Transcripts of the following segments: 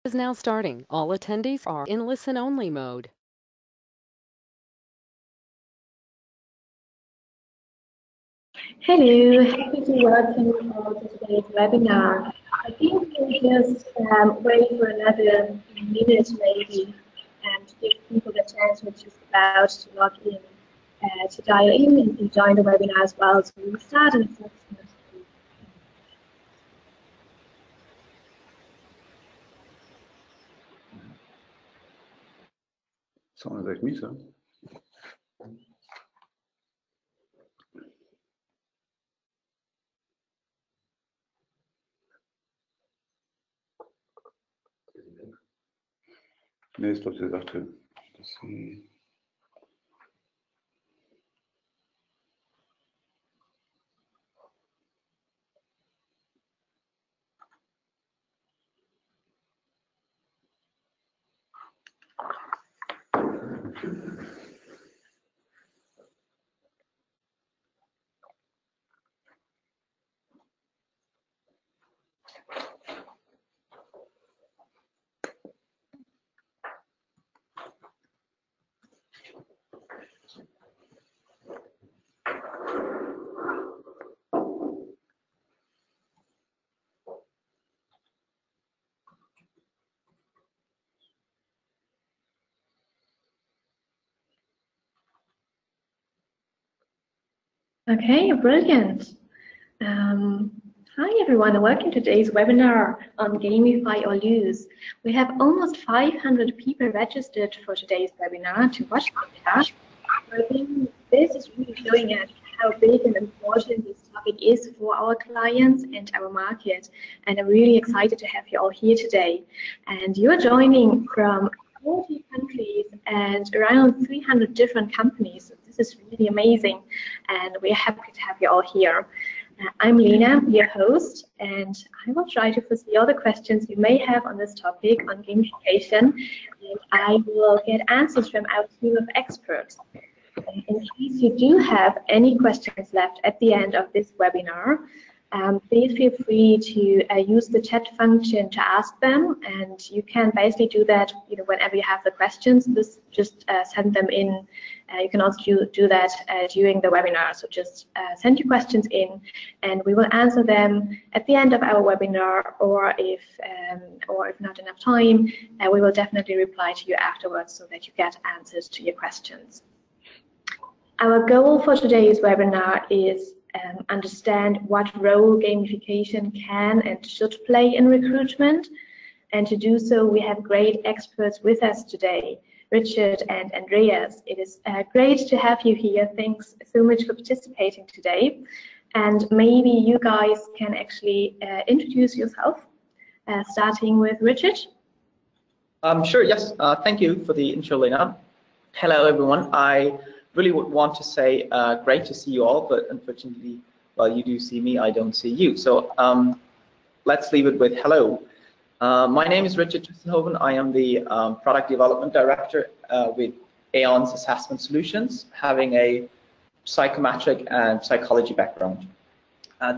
Is now starting. All attendees are in listen-only mode. Hello, happy to welcome you all to today's webinar. I think we'll just wait for another minute maybe to give people the chance who are just about to log in to dial in and join the webinar as well. So we'll start in approximately. Sounds like me, so. Nee, ist doch gesagt drin. Okay, brilliant. Hi everyone, and welcome to today's webinar on Gamify or Lose. We have almost 500 people registered for today's webinar to watch the webinar. I think this is really showing us how big and important this topic is for our clients and our market. And I'm really excited to have you all here today. And you're joining from 40 countries and around 300 different companies. So this is really amazing, and we're happy to have you all here. I'm Lena, your host, and I will try to foresee all the questions you may have on this topic on gamification, and I will get answers from our team of experts. In case you do have any questions left at the end of this webinar, please feel free to use the chat function to ask them, and you can basically do that whenever you have the questions. Just send them in. You can also do that during the webinar. So just send your questions in, and we will answer them at the end of our webinar, or if not enough time, we will definitely reply to you afterwards so that you get answers to your questions. Our goal for today's webinar is understand what role gamification can and should play in recruitment. And to do so, we have great experts with us today, Richard and Andreas. It is great to have you here. Thanks so much for participating today. And maybe you guys can actually introduce yourself, starting with Richard. Sure, yes. Thank you for the intro, Lena. Hello, everyone. I really would want to say great to see you all, but unfortunately, while you do see me, I don't see you. So let's leave it with hello. My name is Richard Tristenhoven. I am the Product Development Director with Aon's Assessment Solutions, having a psychometric and psychology background.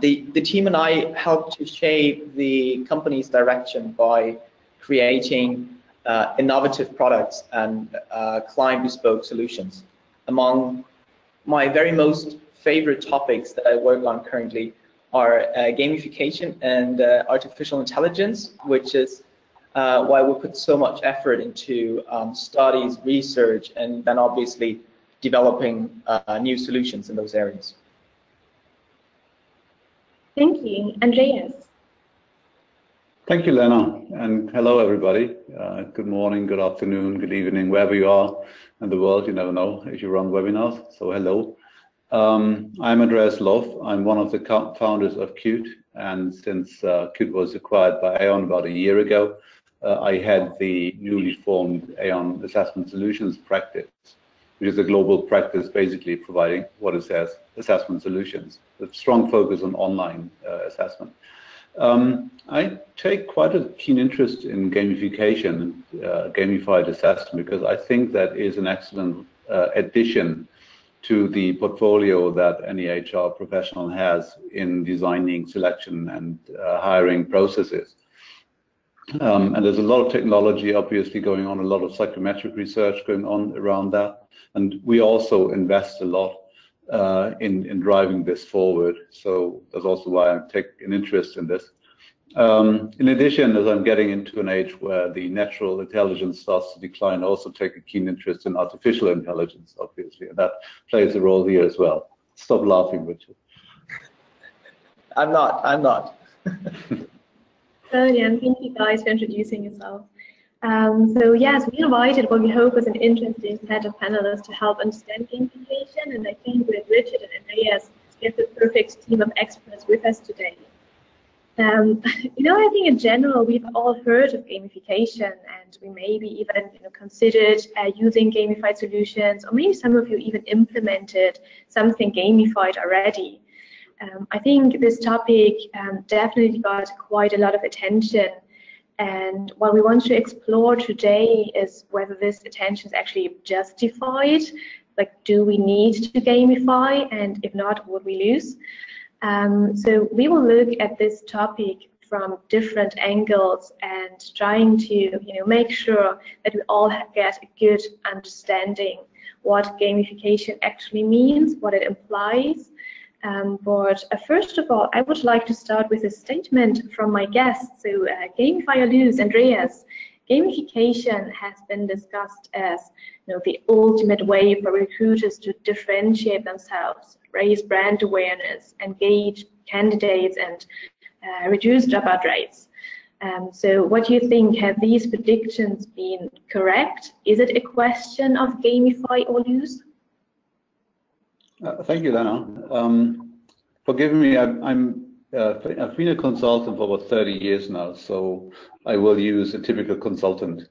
The team and I helped to shape the company's direction by creating innovative products and client bespoke solutions. Among my very most favorite topics that I work on currently are gamification and artificial intelligence, which is why we put so much effort into studies, research, and then obviously developing new solutions in those areas. Thank you. Andreas. Thank you, Lena, and hello, everybody. Good morning, good afternoon, good evening, wherever you are in the world. You never know if you run webinars, so hello. I'm Andreas Loff. I'm one of the founders of Qt, and since Qt was acquired by Aon about a year ago, I had the newly formed Aon Assessment Solutions practice, which is a global practice basically providing what it says, assessment solutions, with strong focus on online assessment. I take quite a keen interest in gamification and gamified assessment, because I think that is an excellent addition to the portfolio that any HR professional has in designing selection and hiring processes. And there's a lot of technology obviously going on, a lot of psychometric research going on around that. And we also invest a lot in driving this forward. So that's also why I take an interest in this. In addition, as I'm getting into an age where the natural intelligence starts to decline, I also take a keen interest in artificial intelligence, obviously, and that plays a role here as well. Stop laughing, Richard. I'm not. Brilliant. Thank you guys for introducing yourself. So yes, we invited what we hope is an interesting set of panelists to help understand gamification, and I think with Richard and Andreas, we have the perfect team of experts with us today. I think in general, we've all heard of gamification, and we maybe even considered using gamified solutions, or maybe some of you even implemented something gamified already. I think this topic definitely got quite a lot of attention, and what we want to explore today is whether this attention is actually justified. Like, do we need to gamify, and if not, would we lose? So we will look at this topic from different angles and trying to make sure that we all get a good understanding what gamification actually means, what it implies. But first of all, I would like to start with a statement from my guests. So Gamify or Lose, Andreas, gamification has been discussed as the ultimate way for recruiters to differentiate themselves, raise brand awareness, engage candidates, and reduce dropout rates. So what do you think? Have these predictions been correct? Is it a question of gamify or lose? Thank you, Lena. Forgive me, I've been a consultant for about 30 years now, so I will use a typical consultant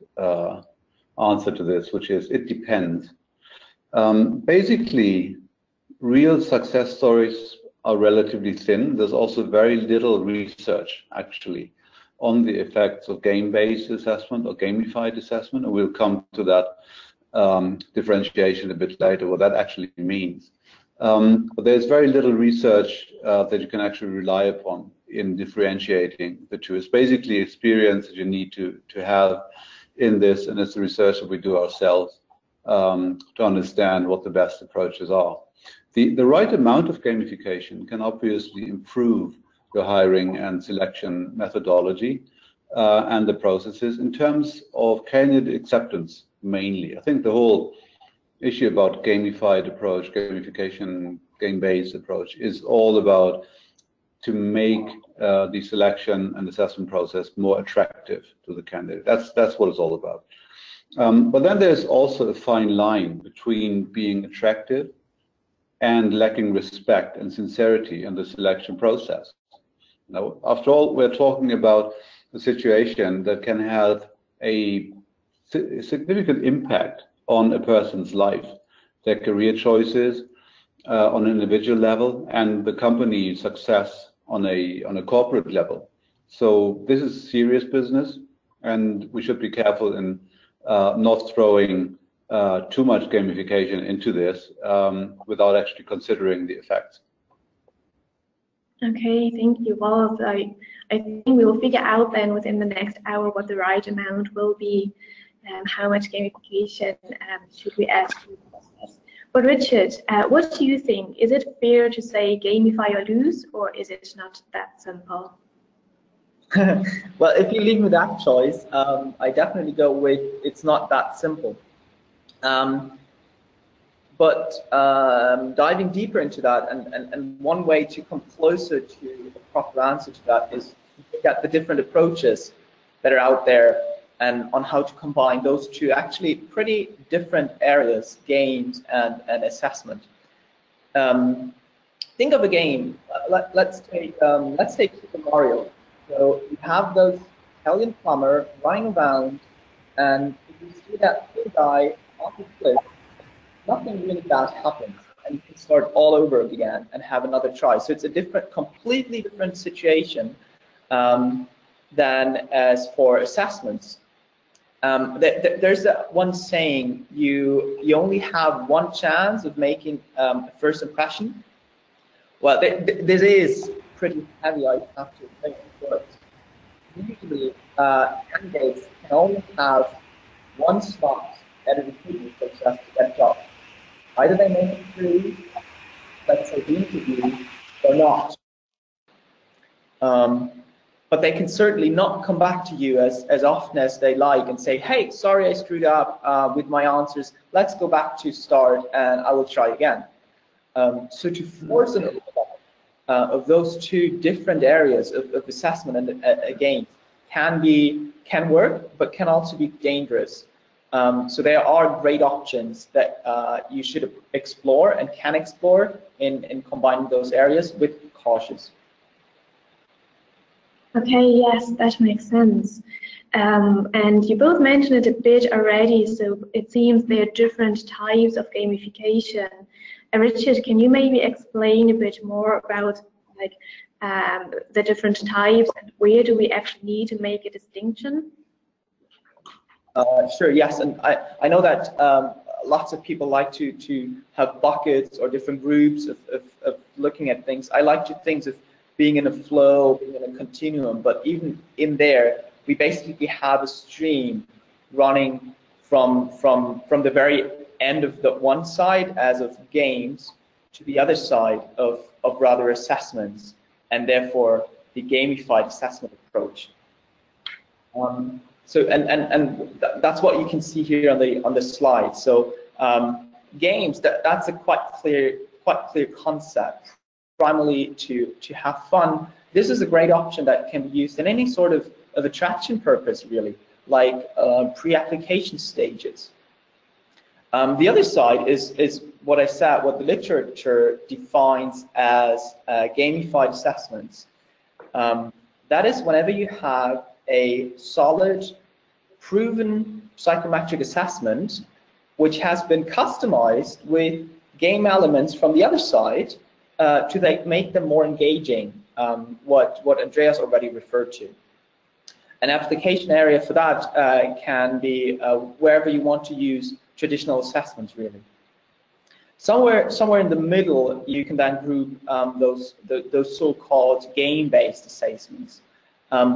answer to this, which is it depends. Basically, real success stories are relatively thin. There's also very little research actually on the effects of game-based assessment or gamified assessment, and we'll come to that differentiation a bit later, what that actually means. But there's very little research that you can actually rely upon in differentiating the two. It's basically experience that you need to have in this, and it's the research that we do ourselves to understand what the best approaches are. The right amount of gamification can obviously improve your hiring and selection methodology and the processes in terms of candidate acceptance mainly. I think the whole issue about gamified approach, gamification, game-based approach is all about to make the selection and assessment process more attractive to the candidate. That's what it's all about. But then there's also a fine line between being attractive and lacking respect and sincerity in the selection process. Now, after all, we're talking about a situation that can have a significant impact on a person's life, their career choices on an individual level, and the company success on a corporate level. So this is serious business, and we should be careful in not throwing too much gamification into this without actually considering the effects. Okay, thank you. Well, I think we will figure out then within the next hour what the right amount will be. How much gamification should we add to the process? But Richard, what do you think? Is it fair to say gamify or lose, or is it not that simple? Well, if you leave me that choice, I definitely go with it's not that simple. But diving deeper into that, and one way to come closer to the proper answer to that is to look at the different approaches that are out there and on how to combine those two actually pretty different areas, games and assessment. Think of a game. Let's take Super Mario. So you have those Italian plumber running around, and if you see that little guy on the cliff, nothing really bad happens, and you can start all over again and have another try. So it's a completely different situation than as for assessments. There's that one saying, you only have one chance of making a first impression. Well, this is pretty heavy, I have to admit, but usually candidates can only have one slot at a recruitment process to get a job. Either they make it through, let's say, the interview or not. But they can certainly not come back to you as often as they like and say, hey, sorry I screwed up with my answers. Let's go back to start and I will try again. So to force an overlap of those two different areas of assessment, and again, can work, but can also be dangerous. So there are great options that you should explore and can explore in combining those areas with cautious. Okay, yes, that makes sense. And you both mentioned it a bit already, so it seems there are different types of gamification. Richard, can you maybe explain a bit more about like the different types and where do we actually need to make a distinction? Sure, yes, and I know that lots of people like to have buckets or different groups of looking at things. I like to think of being in a flow, being in a continuum, but even in there, we basically have a stream running from the very end of the one side as of games to the other side of rather assessments, and therefore the gamified assessment approach. So that's what you can see here on the slide. So games, that's a quite clear concept. Primarily to have fun. This is a great option that can be used in any sort of attraction purpose, really, like pre-application stages. The other side is what I said, what the literature defines as gamified assessments. That is whenever you have a solid, proven psychometric assessment, which has been customized with game elements from the other side to make them more engaging, what Andreas already referred to. An application area for that can be wherever you want to use traditional assessments, really. Somewhere in the middle, you can then group those so-called game-based assessments.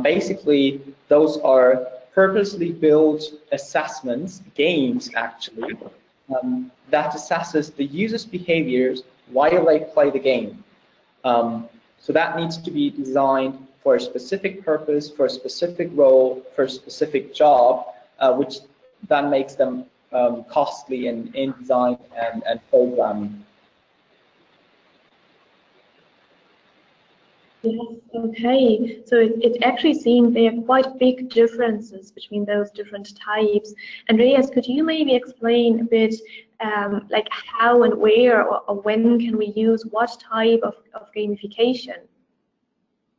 Basically, those are purposely built assessments, games actually, that assesses the user's behaviors while they play the game. So that needs to be designed for a specific purpose, for a specific role, for a specific job, which then makes them costly in design and programming. Yes, okay. So it actually seems there are quite big differences between those different types. Andreas, could you maybe explain a bit like how and where or when can we use what type of gamification?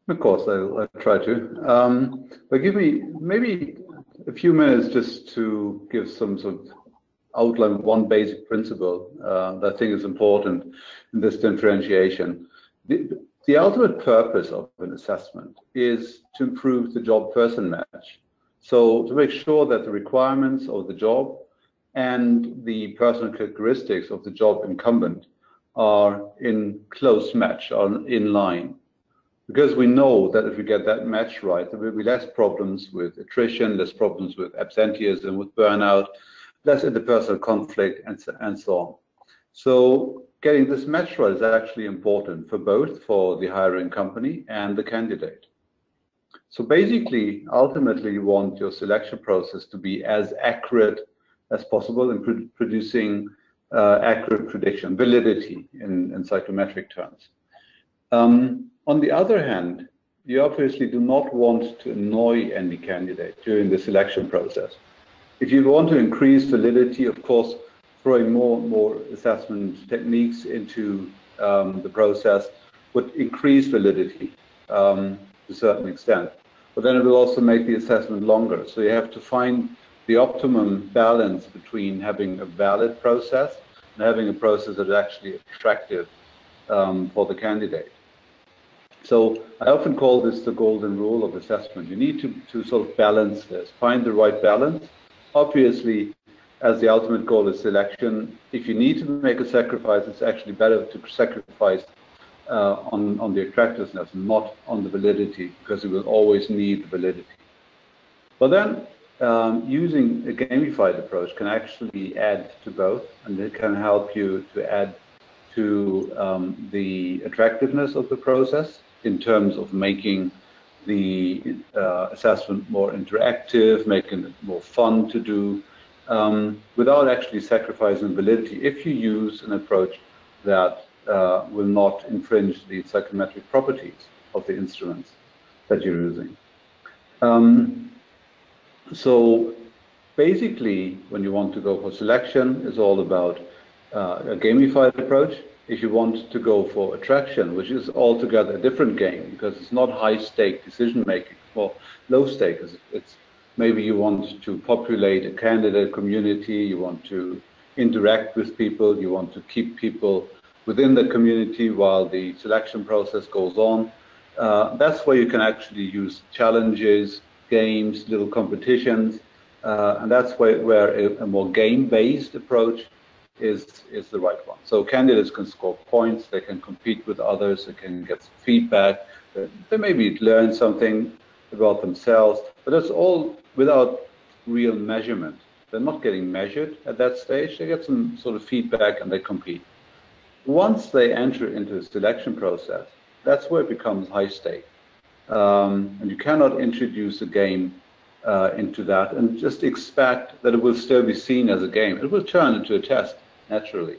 Of course, I'll try to. But give me maybe a few minutes just to give some sort of outline one basic principle that I think is important in this differentiation. The ultimate purpose of an assessment is to improve the job-person match. So to make sure that the requirements of the job and the personal characteristics of the job incumbent are in close match, are in line. Because we know that if we get that match right, there will be less problems with attrition, less problems with absenteeism, with burnout, less interpersonal conflict, and so on. So getting this match right is actually important for both for the hiring company and the candidate. So basically, ultimately, you want your selection process to be as accurate as possible in producing accurate prediction, validity in psychometric terms. On the other hand, you obviously do not want to annoy any candidate during the selection process. If you want to increase validity, of course, throwing more assessment techniques into the process would increase validity to a certain extent. But then it will also make the assessment longer. So you have to find the optimum balance between having a valid process and having a process that is actually attractive for the candidate. So I often call this the golden rule of assessment. You need to sort of balance this, find the right balance. Obviously, as the ultimate goal is selection, if you need to make a sacrifice, it's actually better to sacrifice on the attractiveness, not on the validity, because it will always need the validity. But then using a gamified approach can actually add to both, and it can help you to add to the attractiveness of the process in terms of making the assessment more interactive, making it more fun to do, without actually sacrificing validity if you use an approach that will not infringe the psychometric properties of the instruments that you're using. So basically, when you want to go for selection, it's all about a gamified approach. If you want to go for attraction, which is altogether a different game, because it's not high-stake decision-making, or low-stake. It's maybe you want to populate a candidate community, you want to interact with people, you want to keep people within the community while the selection process goes on. That's where you can actually use challenges, games, little competitions, and that's where a more game-based approach is the right one. So candidates can score points, they can compete with others, they can get some feedback, they maybe learn something about themselves, but that's all without real measurement. They're not getting measured at that stage, they get some sort of feedback and they compete. Once they enter into the selection process, that's where it becomes high stake. And you cannot introduce a game into that and just expect that it will still be seen as a game. It will turn into a test, naturally.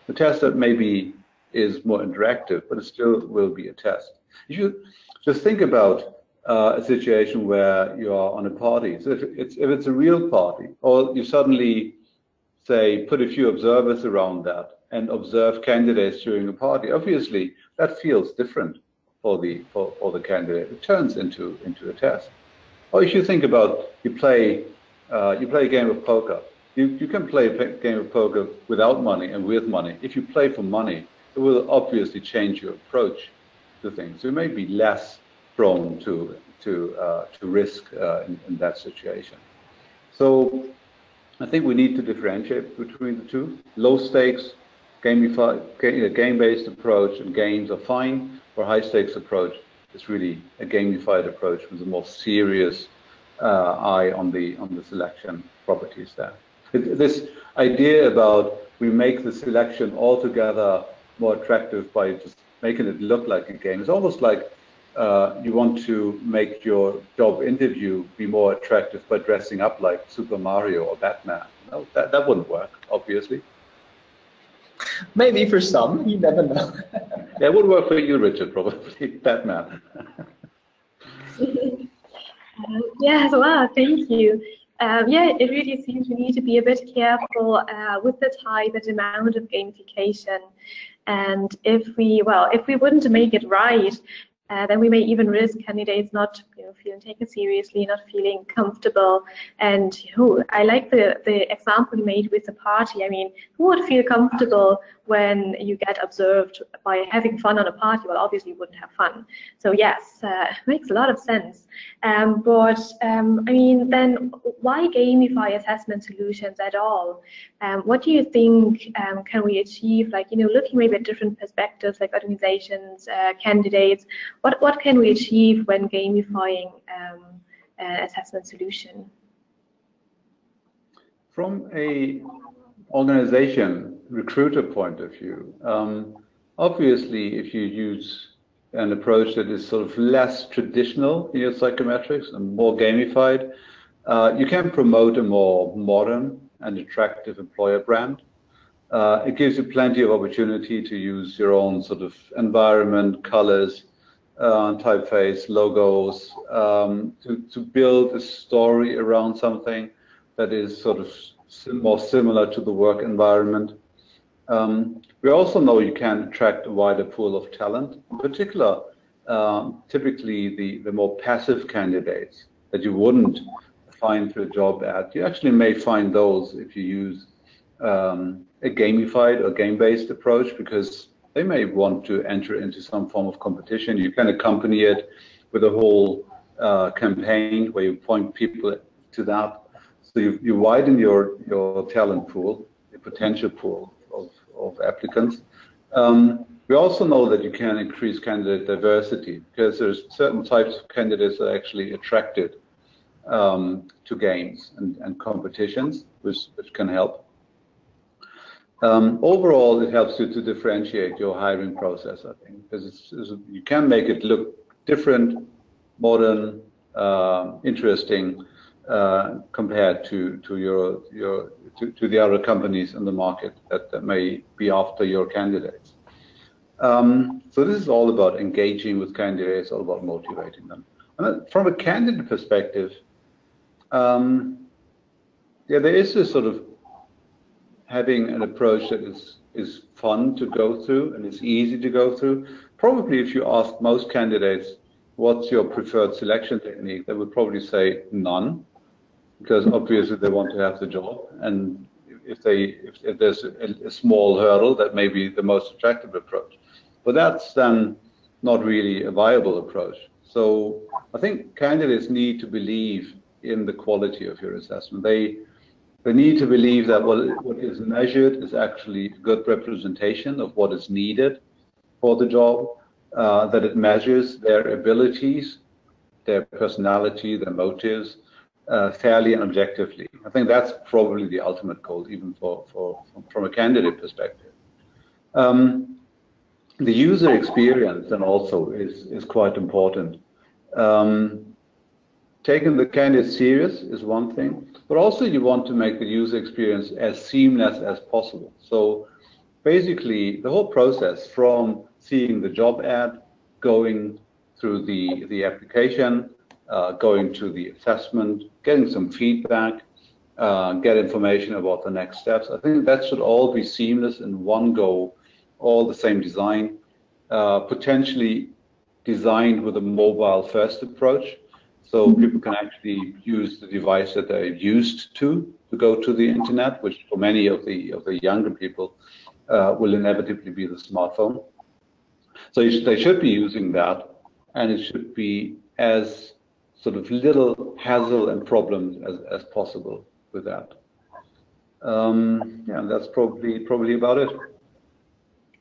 A test that maybe is more interactive, but it still will be a test. If you just think about a situation where you are on a party, so if it's a real party, or you suddenly, say, put a few observers around that and observe candidates during a party, obviously that feels different for the candidate. It turns into a test. Or if you think about you play a game of poker. You can play a game of poker without money and with money. If you play for money, it will obviously change your approach to things. You may be less prone to risk in that situation. So I think we need to differentiate between the two. Low stakes, game-based approach, and games are fine. For high stakes approach, it's really a gamified approach with a more serious eye on the selection properties there. This idea about we make the selection altogether more attractive by just making it look like a game is almost like you want to make your job interview be more attractive by dressing up like Super Mario or Batman. No, that wouldn't work, obviously. Maybe for some, you never know. Yeah, it would work for you, Richard, probably, Batman. Yes, well, thank you. Yeah, it really seems we need to be a bit careful with the type and amount of gamification. And if we wouldn't make it right, then we may even risk candidates not feeling taken seriously, not feeling comfortable. And I like the example you made with the party. I mean, who would feel comfortable when you get observed by having fun on a party? Well, obviously you wouldn't have fun. So yes, makes a lot of sense. I mean, then why gamify assessment solutions at all? What do you think can we achieve? Like, looking maybe at different perspectives, like organizations, candidates. What can we achieve when gamifying an assessment solution? From a organization recruiter point of view, obviously, if you use an approach that is sort of less traditional in your psychometrics and more gamified, you can promote a more modern and attractive employer brand. It gives you plenty of opportunity to use your own sort of environment, colors, typeface, logos, to build a story around something that is sort of more similar to the work environment. We also know you can attract a wider pool of talent, in particular, typically the more passive candidates that you wouldn't find through a job ad. You actually may find those if you use a gamified or game-based approach, because they may want to enter into some form of competition. You can accompany it with a whole campaign where you point people to that. So you widen your talent pool, the potential pool of applicants. We also know that you can increase candidate diversity because there's certain types of candidates that are actually attracted to games and competitions, which can help. Overall, it helps you to differentiate your hiring process, I think, because you can make it look different, modern, interesting compared to the other companies in the market that may be after your candidates. So this is all about engaging with candidates, all about motivating them. And from a candidate perspective, yeah, there is this sort of having an approach that is fun to go through and is easy to go through. Probably if you ask most candidates, what's your preferred selection technique, they would probably say none, because obviously they want to have the job. And if there's a small hurdle, that may be the most attractive approach. But that's then not really a viable approach. So I think candidates need to believe in the quality of your assessment. They need to believe that what is measured is actually a good representation of what is needed for the job, that it measures their abilities, their personality, their motives, fairly and objectively. I think that's probably the ultimate goal, even from a candidate perspective. The user experience then also is quite important. Taking the candidate serious is one thing, but also you want to make the user experience as seamless as possible. So basically the whole process from seeing the job ad, going through the application, going to the assessment, getting some feedback, get information about the next steps. I think that should all be seamless in one go, all the same design, potentially designed with a mobile first approach. So people can actually use the device that they're used to go to the internet, which for many of the younger people will inevitably be the smartphone. So they should be using that, and it should be as sort of little hassle and problems as possible with that. Yeah, that's probably about it.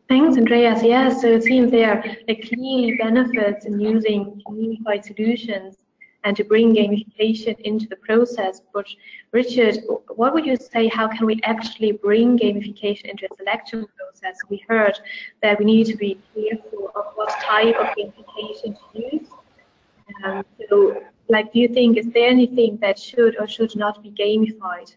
Thanks, Andreas. Yes, so it seems there are clearly benefits in using gamified solutions and to bring gamification into the process. But Richard, what would you say, how can we actually bring gamification into a selection process? We heard that we need to be careful of what type of gamification to use. So, like, do you think, is there anything that should or should not be gamified?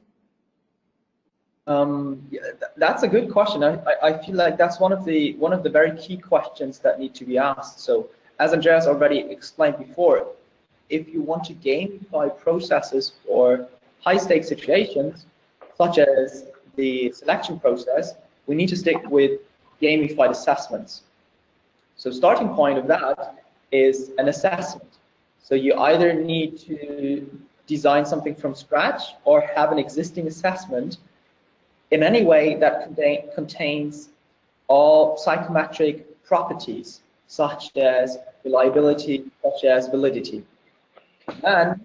Yeah, that's a good question. I feel like that's one of the very key questions that need to be asked. So, as Andreas already explained before, if you want to gamify processes for high-stakes situations, such as the selection process, we need to stick with gamified assessments. So starting point of that is an assessment. So you either need to design something from scratch or have an existing assessment in any way that contains all psychometric properties, such as reliability, such as validity. And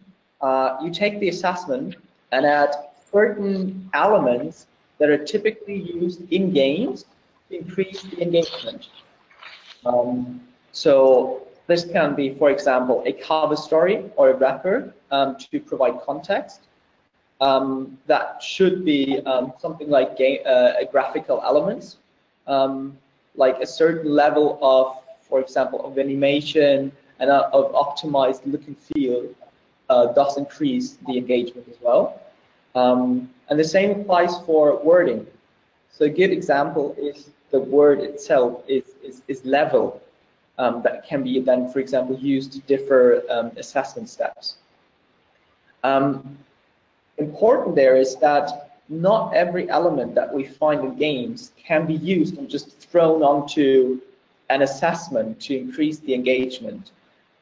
you take the assessment and add certain elements that are typically used in games to increase the engagement. So this can be, for example, a cover story or a wrapper to provide context. That should be something like graphical elements, like a certain level of, for example, of animation and of optimized look and feel does increase the engagement as well. And the same applies for wording. So a good example is the word itself is level, that can be then, for example, used to differ assessment steps. Important there is that not every element that we find in games can be used and just thrown onto an assessment to increase the engagement.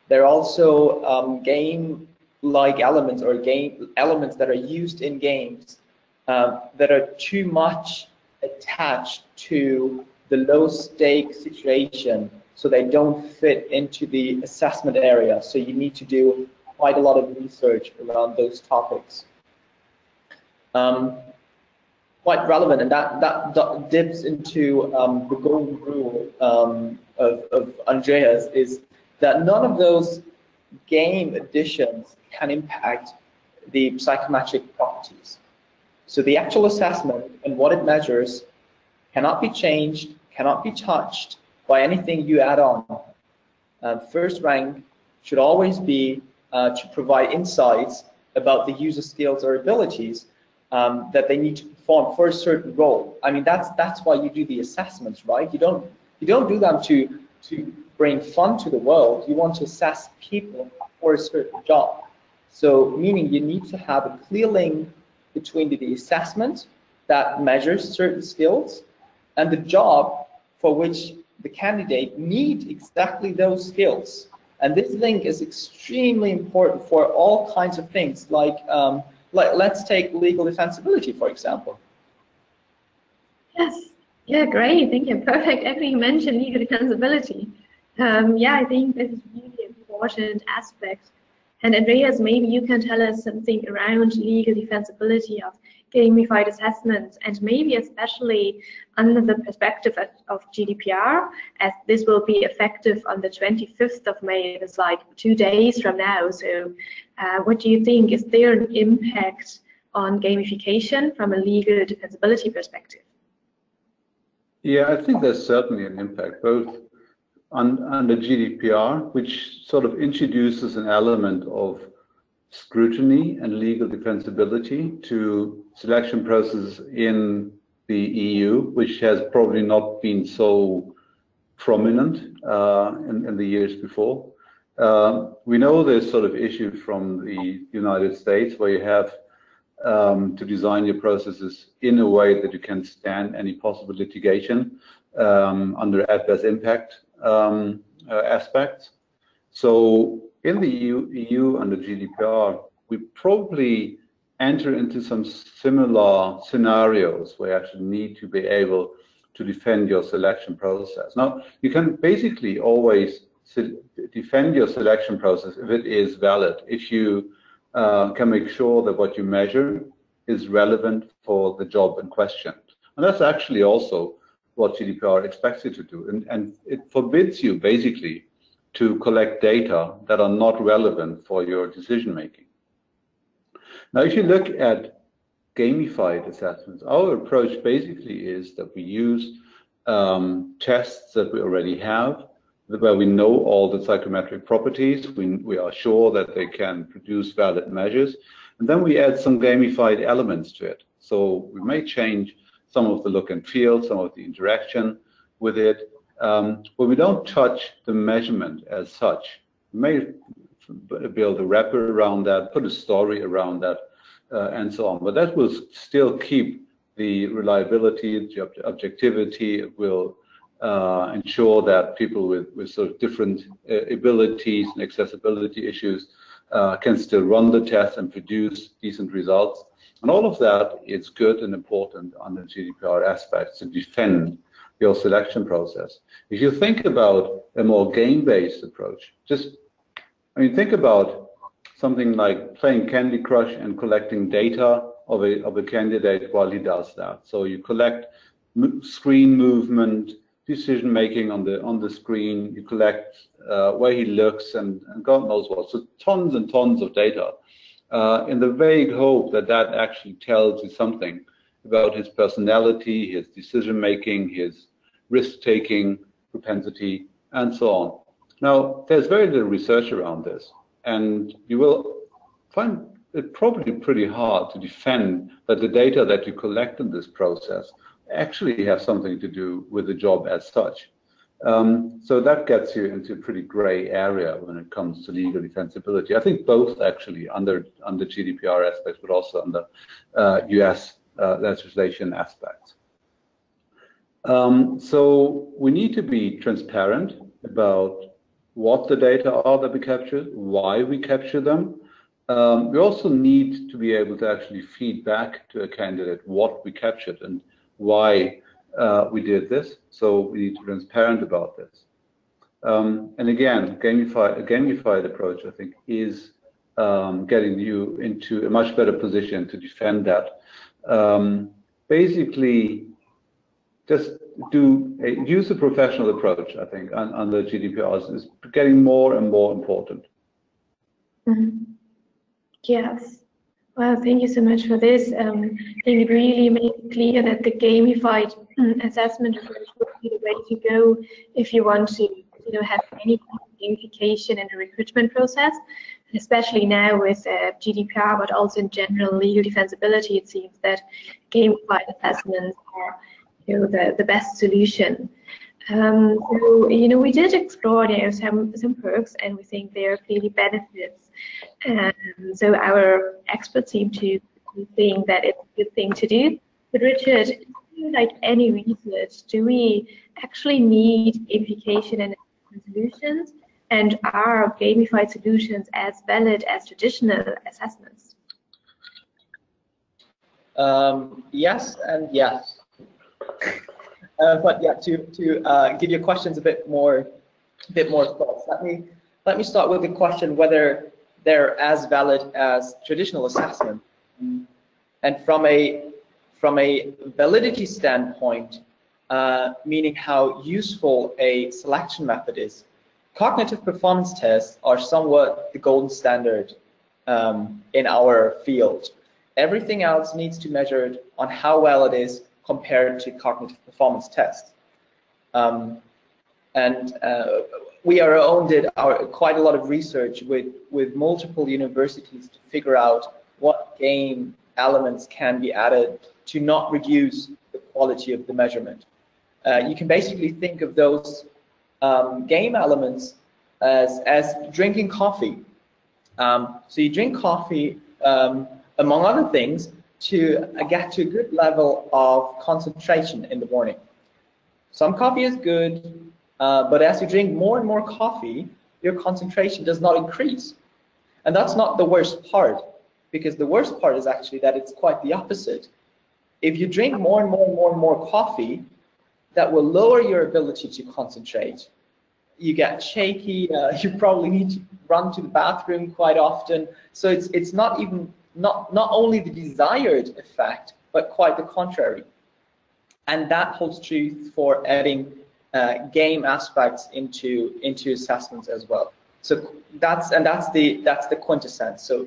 There are also game-like elements or game elements that are used in games that are too much attached to the low-stake situation, so they don't fit into the assessment area. So you need to do quite a lot of research around those topics. quite relevant, and that dips into the golden rule of Andreas, is that none of those game additions can impact the psychometric properties. So the actual assessment and what it measures cannot be changed, cannot be touched by anything you add on. First rank should always be to provide insights about the user skills or abilities that they need to perform for a certain role. I mean, that's why you do the assessments, right? You don't do them to bring fun to the world. You want to assess people for a certain job. So meaning you need to have a clear link between the assessment that measures certain skills and the job for which the candidate needs exactly those skills. And this link is extremely important for all kinds of things, like let's take legal defensibility, for example. Yes, yeah, great, thank you, perfect. Actually, you mentioned legal defensibility. Yeah, I think this is really an important aspect. And Andreas, maybe you can tell us something around legal defensibility of gamified assessments, and maybe especially under the perspective of GDPR, as this will be effective on the 25th of May. It's like 2 days from now. So what do you think? Is there an impact on gamification from a legal defensibility perspective? Yeah, I think there's certainly an impact, both under GDPR, which sort of introduces an element of scrutiny and legal defensibility to selection processes in the EU, which has probably not been so prominent in the years before. We know there's sort of issue from the United States where you have to design your processes in a way that you can stand any possible litigation under adverse impact aspects. So in the EU under GDPR, we probably enter into some similar scenarios where you actually need to be able to defend your selection process. Now, you can basically always defend your selection process if it is valid, if you can make sure that what you measure is relevant for the job in question. And that's actually also what GDPR expects you to do. And it forbids you basically to collect data that are not relevant for your decision making. Now, if you look at gamified assessments, our approach basically is that we use tests that we already have, where we know all the psychometric properties, we are sure that they can produce valid measures, and then we add some gamified elements to it. So we may change some of the look and feel, some of the interaction with it, but we don't touch the measurement as such. We may build a wrapper around that, put a story around that, and so on, but that will still keep the reliability, the objectivity. It will ensure that people with sort of different abilities and accessibility issues can still run the test and produce decent results. And all of that is good and important under GDPR aspects to defend your selection process. If you think about a more game-based approach, think about something like playing Candy Crush and collecting data of a candidate while he does that. So you collect screen movement, decision making on the screen, you collect where he looks and God knows what. So tons and tons of data in the vague hope that that actually tells you something about his personality, his decision making, his risk taking propensity, and so on. Now, there's very little research around this, and you will find it probably pretty hard to defend that the data that you collect in this process actually have something to do with the job as such. So that gets you into a pretty gray area when it comes to legal defensibility. I think both actually under GDPR aspects, but also under US legislation aspects. So we need to be transparent about what the data are that we capture, why we capture them. We also need to be able to actually feed back to a candidate what we captured and why we did this. So we need to be transparent about this. And again, a gamified approach, I think, is getting you into a much better position to defend that. basically just use a professional approach, I think, under GDPR is getting more and more important. Mm-hmm. Yes. Well, thank you so much for this. I think it really makes it clear that the gamified assessment approach would be the way to go if you want to, have any kind of gamification in the recruitment process, and especially now with GDPR, but also in general legal defensibility. It seems that gamified assessments are, the best solution. So, we did explore some perks, and we think there are clearly benefits. So our experts seem to think that it's a good thing to do. But Richard, like any research, do we actually need gamification and solutions? And are gamified solutions as valid as traditional assessments? Yes and yes. But yeah, to give your questions a bit more thoughts. Let me start with the question whether they're as valid as traditional assessment. And from a validity standpoint, meaning how useful a selection method is, cognitive performance tests are somewhat the golden standard in our field. Everything else needs to be measured on how well it is compared to cognitive performance tests. We our own did quite a lot of research with multiple universities to figure out what game elements can be added to not reduce the quality of the measurement. You can basically think of those game elements as drinking coffee. So you drink coffee, among other things, to get to a good level of concentration in the morning. Some coffee is good, but as you drink more and more coffee, your concentration does not increase. And that's not the worst part, because the worst part is actually that it's quite the opposite. If you drink more and more and more and more coffee, that will lower your ability to concentrate. You get shaky, you probably need to run to the bathroom quite often. So it's not only the desired effect, but quite the contrary. And that holds true for adding game aspects into assessments as well. So that's the quintessence. So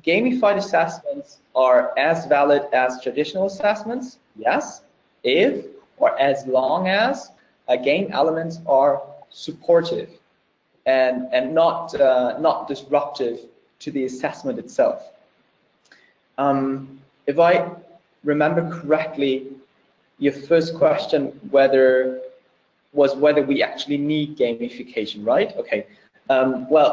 gamified assessments are as valid as traditional assessments, yes, if or as long as game elements are supportive and not disruptive to the assessment itself. If I remember correctly, your first question was whether we actually need gamification, right? Okay. Well,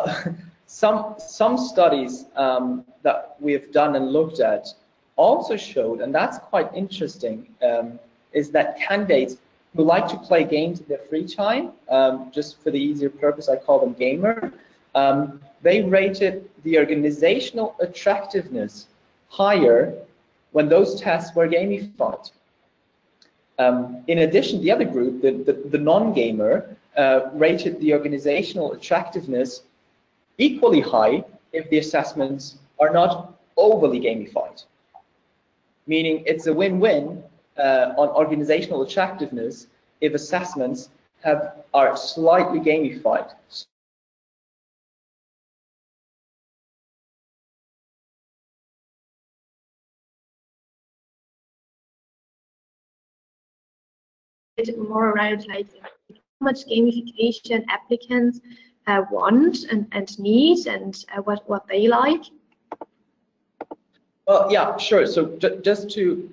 some studies that we have done and looked at also showed, and that's quite interesting, is that candidates who like to play games in their free time, just for the easier purpose, I call them gamer, they rated the organizational attractiveness higher when those tests were gamified. In addition, the other group, the non-gamer, rated the organizational attractiveness equally high if the assessments are not overly gamified. Meaning it's a win-win on organizational attractiveness if assessments are slightly gamified. More around like how much gamification applicants want and need, and what they like. Well, yeah, sure. So just to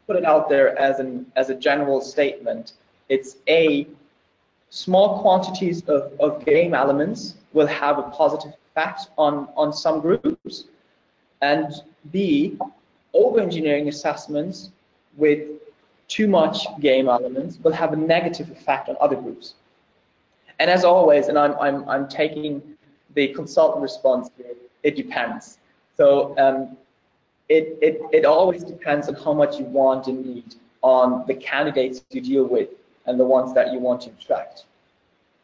put it out there as a general statement, it's A, small quantities of game elements will have a positive effect on some groups, and B, over-engineering assessments with too much game elements will have a negative effect on other groups. And as always, and I'm taking the consultant response here, it depends. So it always depends on how much you want and need on the candidates you deal with and the ones that you want to attract.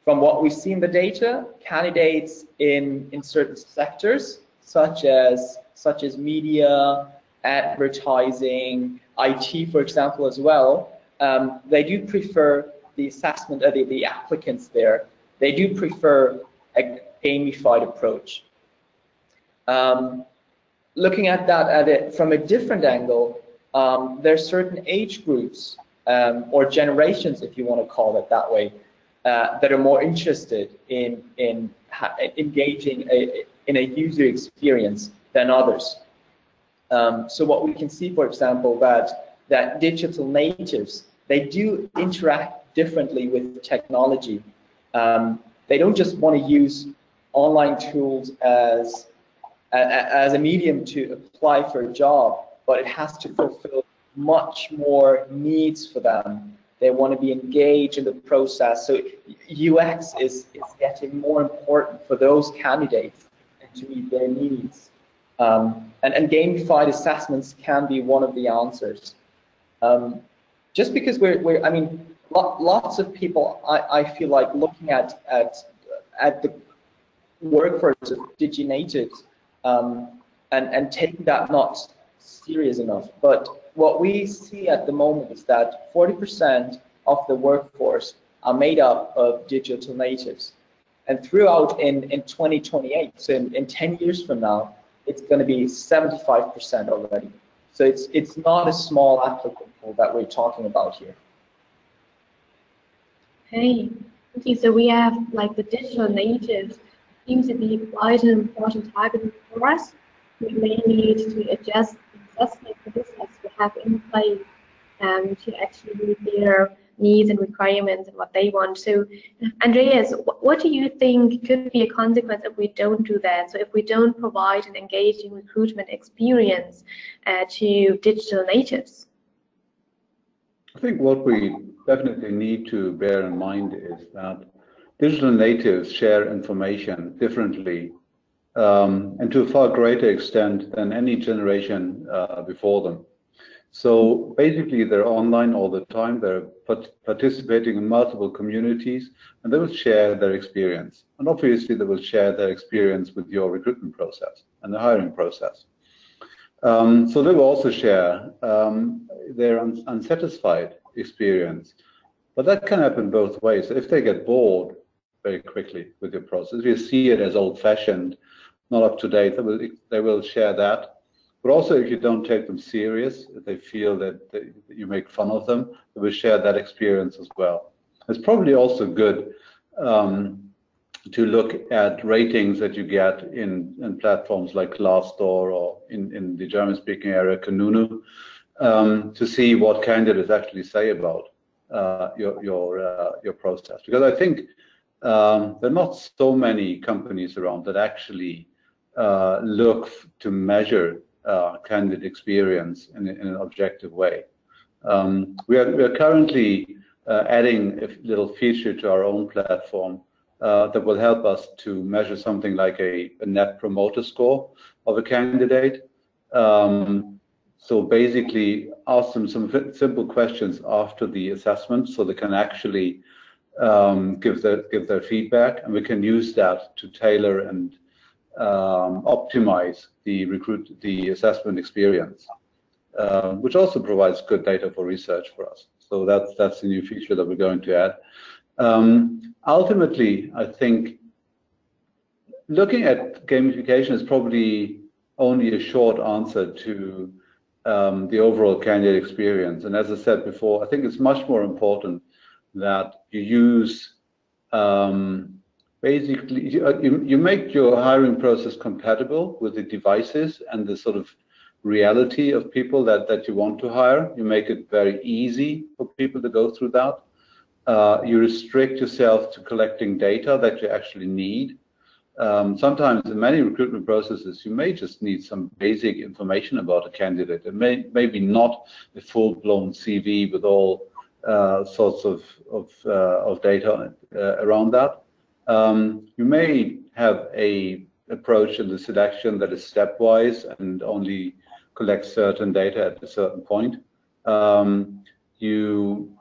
From what we see in the data, candidates in certain sectors, such as media, advertising, IT, for example, as well, they do prefer the assessment, the applicants there, they do prefer a gamified approach. Looking at that from a different angle, there's certain age groups or generations, if you want to call it that way, that are more interested in engaging in a user experience than others. So what we can see, for example, that digital natives, they do interact differently with technology. They don't just want to use online tools as a medium to apply for a job, but it has to fulfill much more needs for them. They want to be engaged in the process. So UX is getting more important for those candidates and to meet their needs. And gamified assessments can be one of the answers. Just because I mean, lots of people, I feel like, looking at the workforce of diginatives and taking that not serious enough. But what we see at the moment is that 40% of the workforce are made up of digital natives. And throughout in 2028, so in 10 years from now, it's going to be 75% already. So it's not a small applicant pool that we're talking about here. Okay, so we have like the digital natives seems to be quite an important target for us. We may need to adjust the assessment for this as we have imply to actually meet their needs and requirements and what they want. So, Andreas, what do you think could be a consequence if we don't do that? So if we don't provide an engaging recruitment experience to digital natives? I think what we definitely need to bear in mind is that digital natives share information differently and to a far greater extent than any generation before them. So basically, they're online all the time, they're participating in multiple communities, and they will share their experience. And obviously, they will share their experience with your recruitment process and the hiring process. So they will also share their unsatisfied experience. But that can happen both ways. If they get bored very quickly with your process, if you see it as old-fashioned, not up to date, they will share that. But also, if you don't take them serious, if they feel that you make fun of them, they will share that experience as well. It's probably also good to look at ratings that you get in platforms like Glassdoor or in the German-speaking area, Kununu, to see what candidates actually say about your process. Because I think there are not so many companies around that actually look to measure candidate experience in an objective way. We are currently adding a little feature to our own platform that will help us to measure something like a net promoter score of a candidate. So basically ask them some simple questions after the assessment so they can actually give their feedback, and we can use that to tailor and optimize the assessment experience, which also provides good data for research for us. So that's a new feature that we're going to add. Ultimately, I think looking at gamification is probably only a short answer to the overall candidate experience. And as I said before, I think it's much more important that you use basically, you make your hiring process compatible with the devices and the sort of reality of people that you want to hire. You make it very easy for people to go through that. You restrict yourself to collecting data that you actually need. Sometimes in many recruitment processes, you may just need some basic information about a candidate. It maybe not a full-blown CV with all sorts of data around that. You may have a approach in the selection that is stepwise and only collects certain data at a certain point. You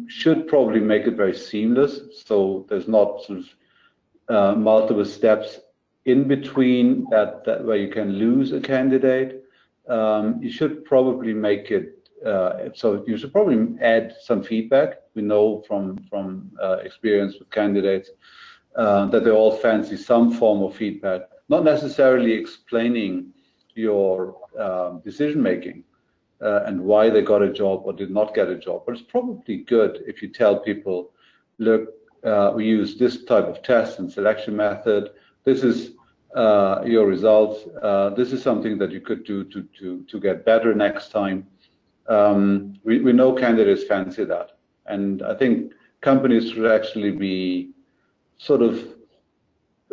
should probably make it very seamless, so there's not sort of multiple steps in between that where you can lose a candidate. you should probably make it, so you should probably add some feedback. We know from experience with candidates that they all fancy some form of feedback, not necessarily explaining your decision making and why they got a job or did not get a job. But it's probably good if you tell people, look, we use this type of test and selection method. This is your results. This is something that you could do to get better next time. We know candidates fancy that, and I think companies should actually be sort of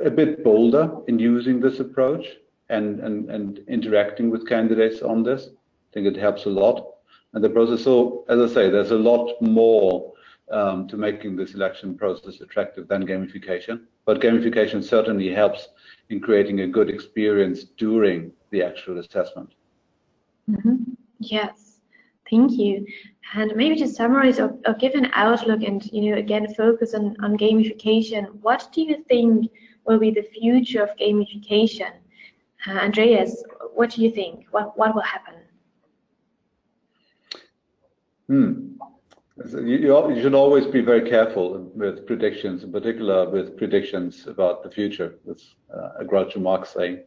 a bit bolder in using this approach and interacting with candidates on this. I think it helps a lot in the process. So as I say, there's a lot more to making the selection process attractive than gamification, but gamification certainly helps in creating a good experience during the actual assessment. Mm-hmm. Yes, thank you. And maybe to summarize or give an outlook and, again, focus on gamification, what do you think will be the future of gamification? Andreas, what do you think? What will happen? You should always be very careful with predictions, in particular with predictions about the future. That's a Groucho Marx saying.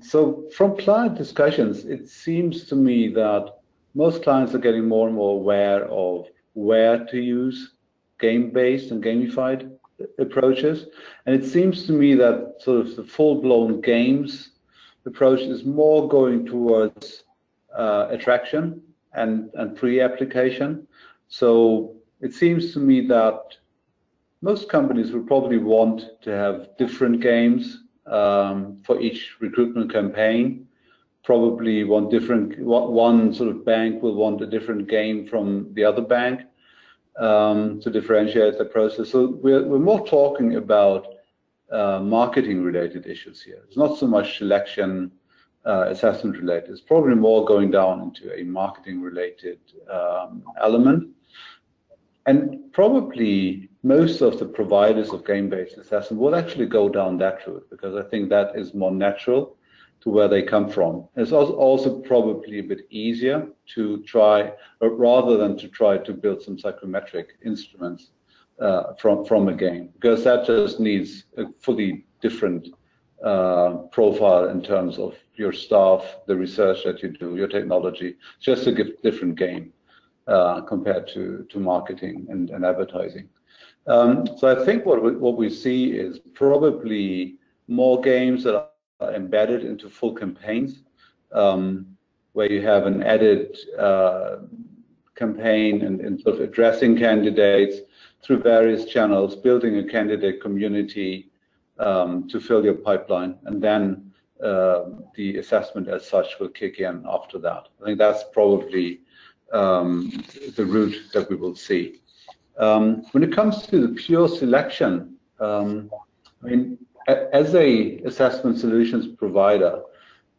So from client discussions, it seems to me that most clients are getting more and more aware of where to use game-based and gamified approaches. And it seems to me that sort of the full-blown games approach is more going towards attraction and pre-application. So it seems to me that most companies will probably want to have different games for each recruitment campaign. Probably one sort of bank will want a different game from the other bank to differentiate the process. So we're more talking about marketing related issues here. It's not so much selection assessment related. It's probably more going down into a marketing related element. And probably most of the providers of game-based assessment will actually go down that route, because I think that is more natural to where they come from. It's also probably a bit easier to try, rather than to try to build some psychometric instruments from a game, because that just needs a fully different profile in terms of your staff, the research that you do, your technology, just a different game compared to marketing and advertising. So I think what we see is probably more games that are embedded into full campaigns, where you have an added campaign and sort of addressing candidates through various channels, building a candidate community to fill your pipeline, and then the assessment as such will kick in after that. I think that's probably the route that we will see. When it comes to the pure selection, I mean, as a assessment solutions provider,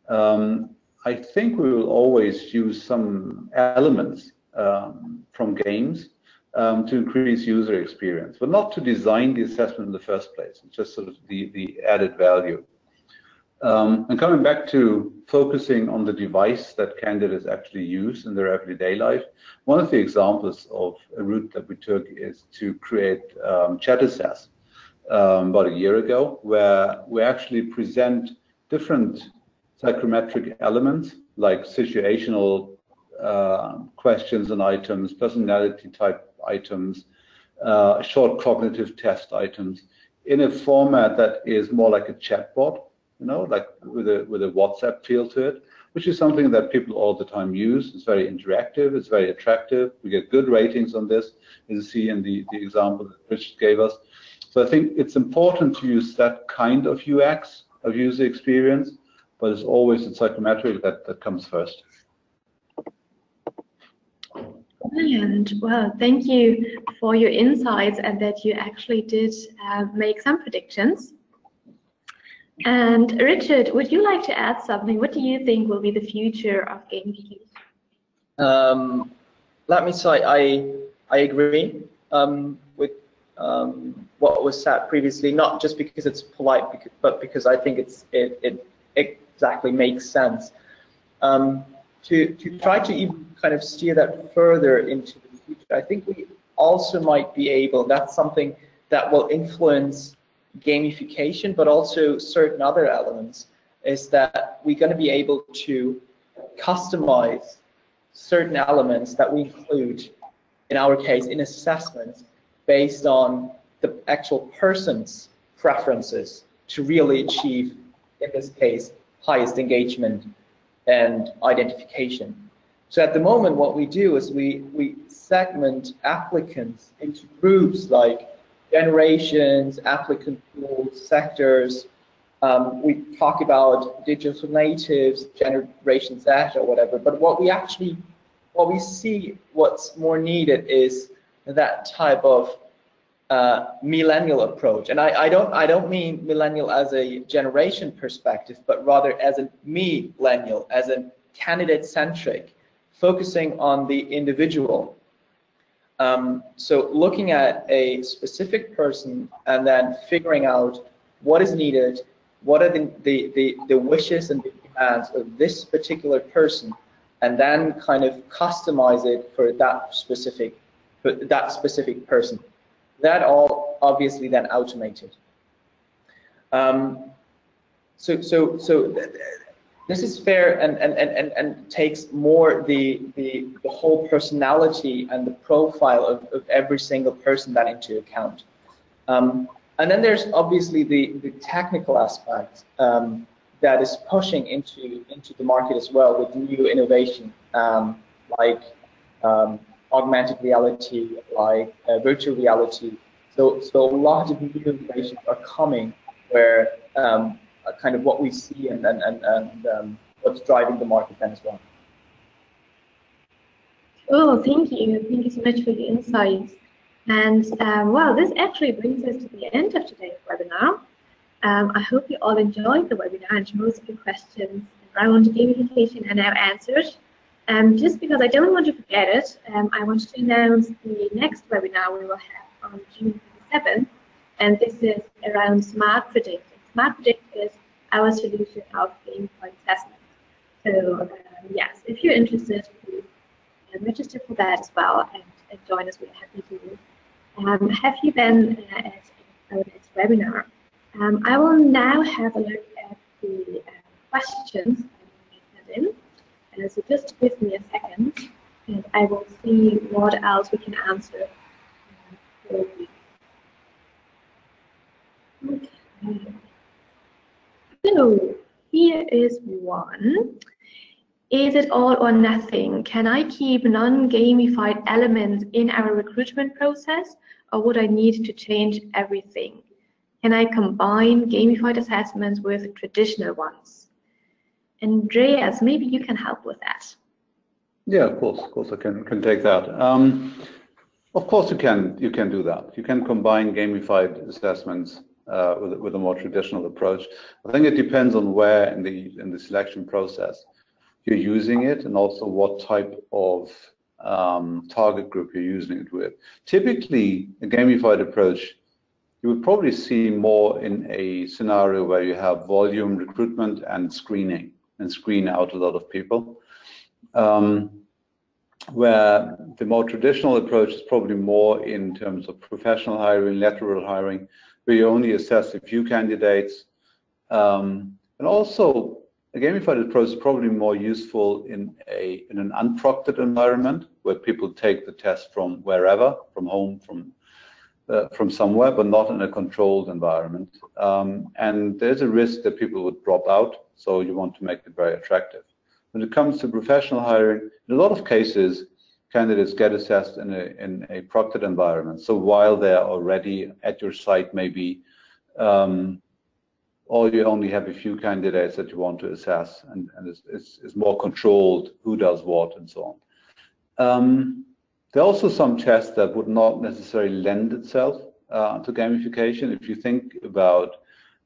I think we will always use some elements from games to increase user experience, but not to design the assessment in the first place. It's just sort of the added value. And coming back to focusing on the device that candidates actually use in their everyday life, one of the examples of a route that we took is to create Chat Assess about a year ago, where we actually present different psychometric elements like situational questions and items, personality type items, short cognitive test items, in a format that is more like a chatbot, like with a WhatsApp feel to it, which is something that people all the time use. It's very interactive, it's very attractive. We get good ratings on this, as you see in the example that Richard gave us. So I think it's important to use that kind of UX, of user experience, but it's always the psychometric that comes first. Brilliant. Well, thank you for your insights and that you actually did make some predictions. And Richard, would you like to add something? What do you think will be the future of gamification? Let me say I agree with what was said previously, not just because it's polite, but because I think it exactly makes sense. To try to even kind of steer that further into the future, I think we also might be able, that's something that will influence gamification, but also certain other elements, is that we're going to be able to customize certain elements that we include, in our case, in assessments based on the actual person's preferences to really achieve, in this case, highest engagement and identification. So at the moment, what we do is we segment applicants into groups like generations, applicant pools, sectors. We talk about digital natives, Generation Z or whatever. But what we see, what's more needed is that type of millennial approach. And I don't mean millennial as a generation perspective, but rather as a me-lennial, as a candidate-centric, focusing on the individual. So looking at a specific person and then figuring out what is needed, what are the wishes and the demands of this particular person, and then kind of customize it for that specific person. That all obviously then automated. So this is fair and takes more the whole personality and the profile of every single person that into account. And then there's obviously the technical aspect that is pushing into the market as well with new innovation, like augmented reality, like virtual reality. So a lot of new innovations are coming where kind of what we see and what's driving the market then as well. Oh, thank you. Thank you so much for the insights. And well, this actually brings us to the end of today's webinar. I hope you all enjoyed the webinar and most of the questions around gamification and our answers. Just because I don't want to forget it, I want to announce the next webinar we will have on June 7th, and this is around Smart Predict. Smart Predict is our solution of gamified assessment. So yes, if you're interested, please register for that as well and join us. We're happy to have you then at our next webinar. I will now have a look at the questions that you sent in. So just give me a second, and I will see what else we can answer for you. Okay. So here is one. Is it all or nothing? Can I keep non-gamified elements in our recruitment process, or would I need to change everything? Can I combine gamified assessments with traditional ones? Andreas, maybe you can help with that. Yeah, of course I can take that. Of course you can do that. You can combine gamified assessments with a more traditional approach. I think it depends on where in the selection process you're using it, and also what type of target group you're using it with. Typically, a gamified approach you would probably see more in a scenario where you have volume recruitment and screening, and screen out a lot of people. Where the more traditional approach is probably more in terms of professional hiring, lateral hiring, where you only assess a few candidates. And also, a gamified approach is probably more useful in an unproctored environment where people take the test from wherever, from home, from somewhere, but not in a controlled environment. And there's a risk that people would drop out, so you want to make it very attractive. When it comes to professional hiring, in a lot of cases, candidates get assessed in a proctored environment. So while they're already at your site, maybe, or you only have a few candidates that you want to assess, and it's more controlled who does what and so on. There are also some tests that would not necessarily lend itself to gamification. If you think about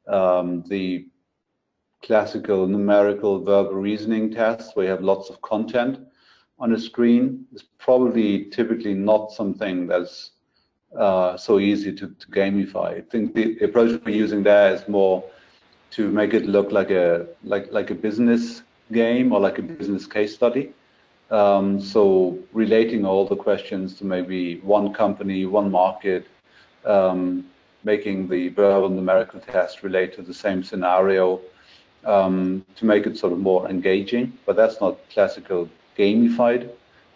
the classical numerical verbal reasoning tests where you have lots of content on a screen, it's probably typically not something that's so easy to gamify. I think the approach we're using there is more to make it look like a business game or like a business case study. So relating all the questions to maybe one company, one market, making the verbal numerical test relate to the same scenario, to make it sort of more engaging. But that's not classical gamified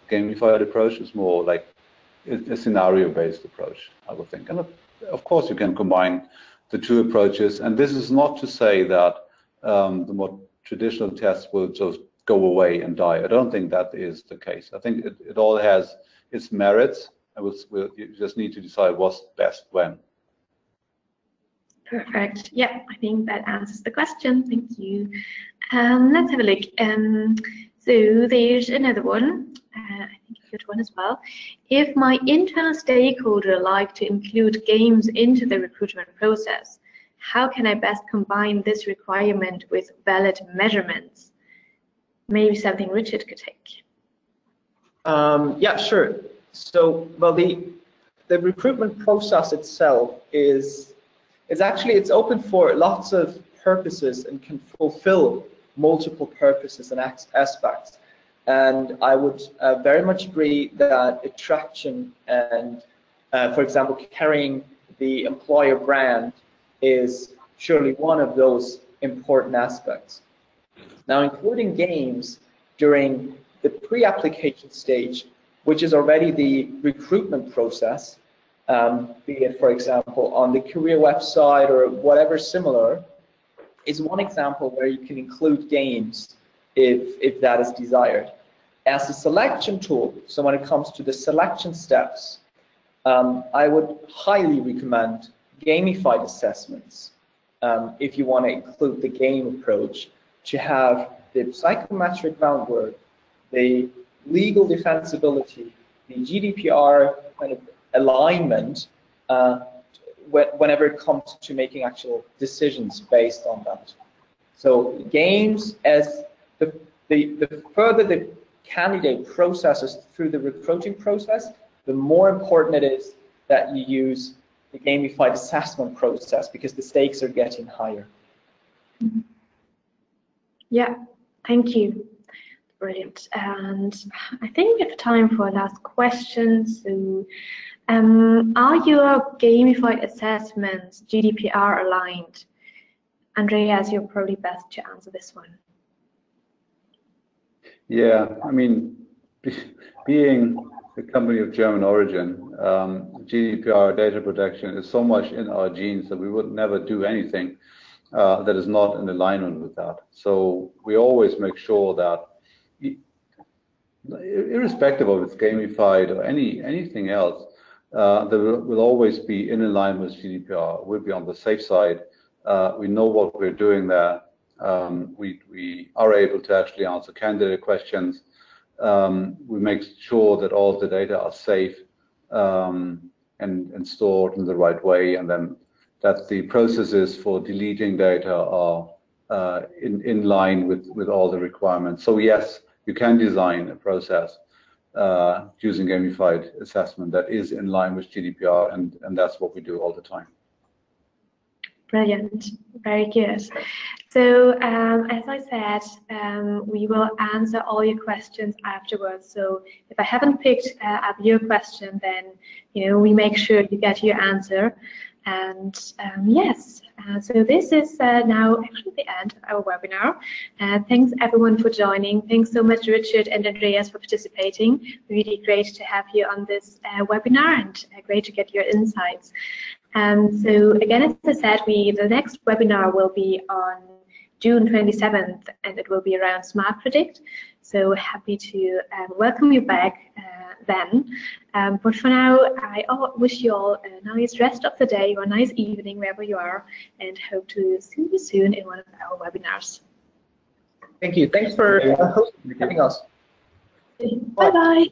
approach. It's more like a scenario-based approach, I would think. And of course, you can combine the two approaches. And this is not to say that the more traditional tests will just go away and die. I don't think that is the case. I think it all has its merits. You just need to decide what's best when. Perfect. Yeah, I think that answers the question. Thank you. Let's have a look. So there's another one. I think a good one as well. If my internal stakeholder like to include games into the recruitment process, how can I best combine this requirement with valid measurements? Maybe something Richard could take. Yeah, sure. So, well, the recruitment process itself is actually, it's open for lots of purposes and can fulfill multiple purposes and aspects. And I would very much agree that attraction and, for example, carrying the employer brand is surely one of those important aspects. Now, including games during the pre-application stage, which is already the recruitment process, be it, for example, on the career website or whatever similar, is one example where you can include games if that is desired. As a selection tool, so when it comes to the selection steps, I would highly recommend gamified assessments if you want to include the game approach, to have the psychometric groundwork, the legal defensibility, the GDPR kind of alignment whenever it comes to making actual decisions based on that. So games, as the further the candidate processes through the recruiting process, the more important it is that you use the gamified assessment process, because the stakes are getting higher. Yeah, thank you. Brilliant. And I think we have time for a last question. So, are your gamified assessments GDPR aligned? Andreas, you're probably best to answer this one. Yeah, I mean, being a company of German origin, GDPR, data protection, is so much in our genes that we would never do anything that is not in alignment with that. So we always make sure that, irrespective of it's gamified or anything else, there will always be in alignment with GDPR. We'll be on the safe side. We know what we're doing there. We are able to actually answer candidate questions. We make sure that all the data are safe and stored in the right way, and then that the processes for deleting data are in line with all the requirements. So yes, you can design a process using gamified assessment that is in line with GDPR, and that's what we do all the time. Brilliant, very good. So as I said, we will answer all your questions afterwards. So if I haven't picked up your question, then we make sure you get your answer. And yes, so this is now actually the end of our webinar. Thanks everyone for joining. Thanks so much, Richard and Andreas, for participating. Really great to have you on this webinar, and great to get your insights. So again, as I said, the next webinar will be on June 27th, and it will be around Smart Predict. So happy to welcome you back then. But for now, I wish you all a nice rest of the day or a nice evening wherever you are, and hope to see you soon in one of our webinars. Thank you. Thanks for having us. Bye-bye.